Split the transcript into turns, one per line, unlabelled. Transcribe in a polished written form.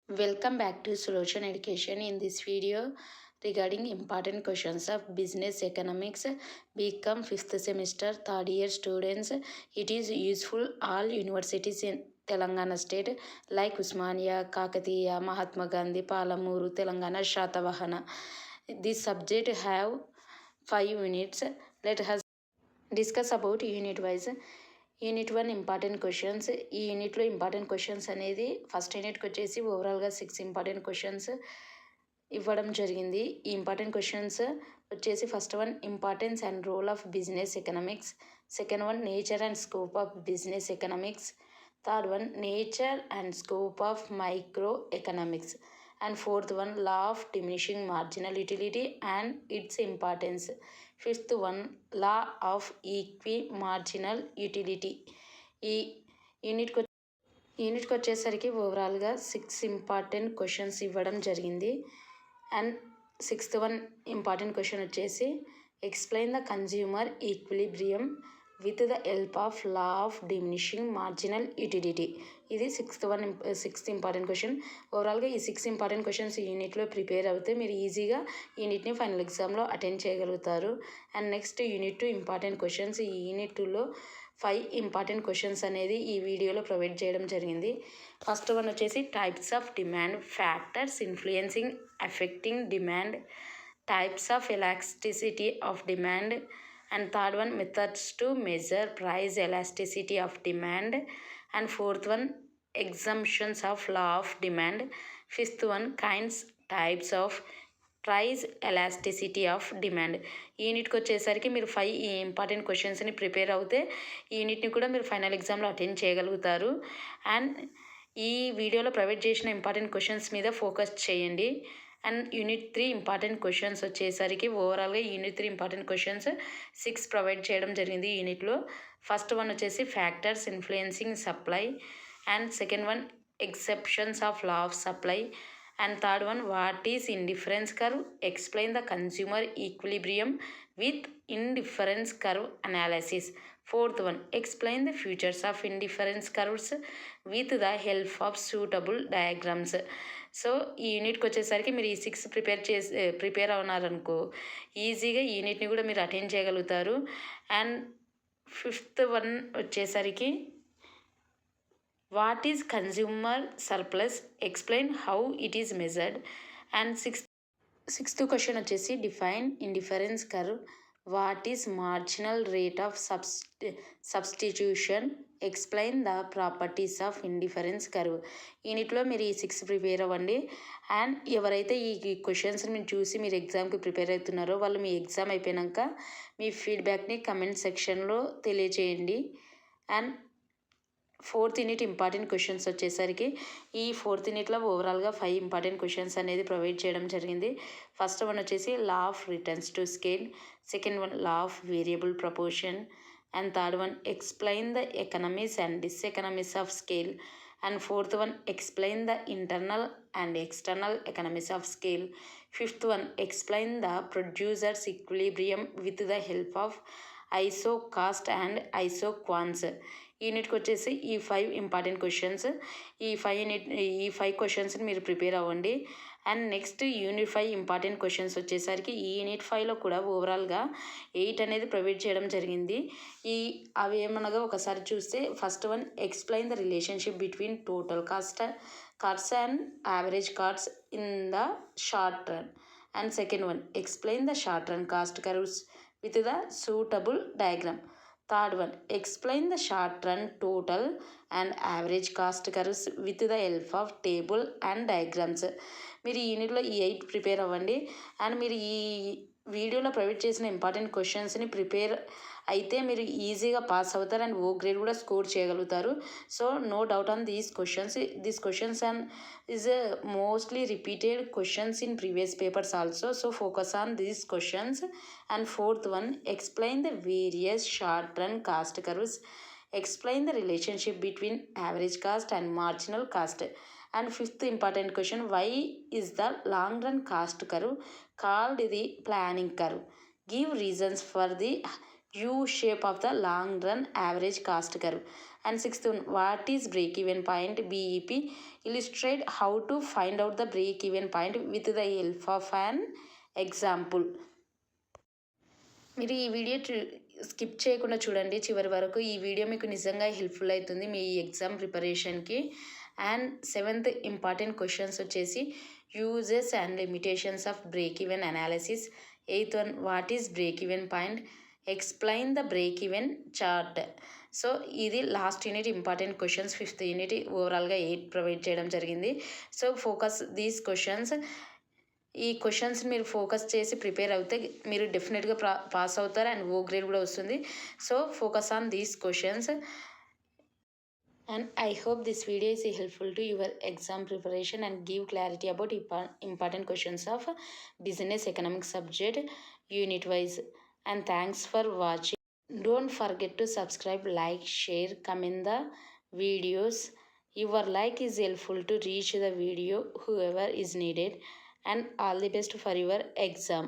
Welcome back to Solution Education. In this video regarding important questions of business economics, become 5th semester third year students, it is useful all universities in Telangana state like Usmania, Kakatiya, Mahatma Gandhi, Palamuru, Telangana, Shatavahana. This subject have 5 units. Let us discuss about unit wise. Unit 1 important questions. ఈ యూనిట్లో important questions అనేది first యూనిట్కి వచ్చేసి ఓవరాల్గా 6 important questions ఇవ్వడం జరిగింది. ఈ important questions వచ్చేసి first one importance and role of business economics, second one nature and scope of business economics, third one nature and scope of microeconomics, and fourth one law of diminishing marginal utility and its importance, fifth one law of equi marginal utility. ఈ యూనిట్కి వచ్చేసరికి ఓవరాల్గా 6 important questions ఇవ్వడం జరిగింది. And sixth one important question వచ్చేసి explain the consumer equilibrium with the help of law of diminishing marginal utility. ఇది sixth important question. ఓవరాల్గా ఈ 6 ఇంపార్టెంట్ క్వశ్చన్స్ ఈ యూనిట్లో ప్రిపేర్ అవుతే మీరు ఈజీగా యూనిట్ని ఫైనల్ ఎగ్జామ్లో అటెండ్ చేయగలుగుతారు. And next unit 2 important questions. ఈ యూనిట్ 2లో 5 ఇంపార్టెంట్ క్వశ్చన్స్ అనేది ఈ వీడియోలో ప్రొవైడ్ చేయడం జరిగింది. ఫస్ట్ వన్ వచ్చేసి types of demand, factors influencing affecting demand, types of elasticity of demand, and third one methods to measure price elasticity of demand, and fourth one exemptions of law of demand, fifth one kinds types of price elasticity of demand. ఈ యూనిట్కి వచ్చేసరికి మీరు 5 ఈ important క్వశ్చన్స్ని prepare అవుతే ఈ యూనిట్ని కూడా మీరు ఫైనల్ ఎగ్జామ్లో అటెండ్ చేయగలుగుతారు. అండ్ ఈ వీడియోలో ప్రొవైడ్ చేసిన ఇంపార్టెంట్ క్వశ్చన్స్ మీద ఫోకస్ చేయండి. అండ్ యూనిట్ 3 ఇంపార్టెంట్ క్వశ్చన్స్ వచ్చేసరికి ఓవరాల్గా యూనిట్ 3 ఇంపార్టెంట్ క్వశ్చన్స్ 6 ప్రొవైడ్ చేయడం జరిగింది ఈ యూనిట్లో. ఫస్ట్ వన్ వచ్చేసి factors influencing supply, and second one exceptions of law of supply, and third one what is indifference curve, explain the consumer equilibrium with indifference curve analysis, fourth one explain the features of indifference curves with the help of suitable diagrams. So ఈ యూనిట్కి వచ్చేసరికి మీరు ఈ 6 prepare అవునారనుకో ఈజీగా ఈ యూనిట్ని కూడా మీరు attend చేయగలుగుతారు. అండ్ ఫిఫ్త్ వన్ వచ్చేసరికి what is consumer surplus, explain how it is measured. And sixth question వచ్చేసి define indifference curve, what is marginal rate of substitution, explain the properties of indifference curve. యూనిట్లో మీరు ఈ 6 prepare అవ్వండి. And ఎవరైతే ఈ క్వశ్చన్స్ని మీరు చూసి మీరు ఎగ్జామ్కి ప్రిపేర్ అవుతున్నారో వాళ్ళు మీ ఎగ్జామ్ అయిపోయాక మీ ఫీడ్బ్యాక్ని కమెంట్ సెక్షన్లో తెలియజేయండి. And fourth unit important questions వచ్చేసరికి ఈ ఫోర్త్ యూనిట్లో ఓవరాల్గా 5 ఇంపార్టెంట్ క్వశ్చన్స్ అనేది ప్రొవైడ్ చేయడం జరిగింది. ఫస్ట్ వన్ వచ్చేసి law of returns to scale, second one law of variable proportion, and third one explain the economies and diseconomies of scale, and fourth one explain the internal and external economies of scale, fifth one explain the producers equilibrium with the help of iso cost and iso quants. యూనిట్కి వచ్చేసి ఈ 5 important questions. ఈ 5 క్వశ్చన్స్ని మీరు prepare అవ్వండి. And next unit 5 important questions వచ్చేసరికి ఈ unit 5లో కూడా ఓవరాల్గా 8 అనేది ప్రొవైడ్ చేయడం జరిగింది. అవి ఏమనగా ఒకసారి చూస్తే first one explain the relationship between total cards and average cards in the short run, and second one explain the short run cost curves with the suitable diagram. Third one explain the short run total and average cost curves with the help of table and diagrams. మీరు ఈ యూనిట్లో ఈ 8 prepare అవ్వండి. And మీరు ఈ వీడియోలో provide చేసిన important క్వశ్చన్స్ని ప్రిపేర్ అయితే మీరు ఈజీగా పాస్ అవుతారు అండ్ ఓ గ్రేడ్ కూడా స్కోర్ చేయగలుగుతారు. So no doubt on these questions and is mostly repeated questions in previous papers also. So focus on these questions. And fourth one explain the various short run cost curves, explain the relationship between average cost and marginal cost. And fifth important question why is the long run cost curve called the planning curve, give reasons for the U shape of the long run average cost curve. And sixth one, what is break even point BEP? Illustrate how to find out the break even point with the help of an example. మీరు ఈ video skip చేయకుండా చూడండి చివరి వరకు. ఈ video మీకు నిజంగా helpful అవుతుంది మీ ఎగ్జామ్ ప్రిపరేషన్కి. అండ్ సెవెంత్ ఇంపార్టెంట్ క్వశ్చన్స్ వచ్చేసి uses and limitations of break even analysis. Eighth one, what is break even point? Explain the break even chart. So ఇది last unit important questions. Fifth unit ఓవరాల్గా 8 provide చేయడం జరిగింది. So focus these questions. ఈ questions మీరు focus చేసి prepare అవుతే మీరు డెఫినెట్గా పాస్ అవుతారు అండ్ ఓ గ్రేడ్ కూడా వస్తుంది. So focus on these questions. And I hope this video is helpful to your exam preparation and give clarity about important questions of business economics subject unit wise. And thanks for watching. Don't forget to subscribe, like, share, comment the videos. Your like is helpful to reach the video whoever is needed. And all the best for your exam.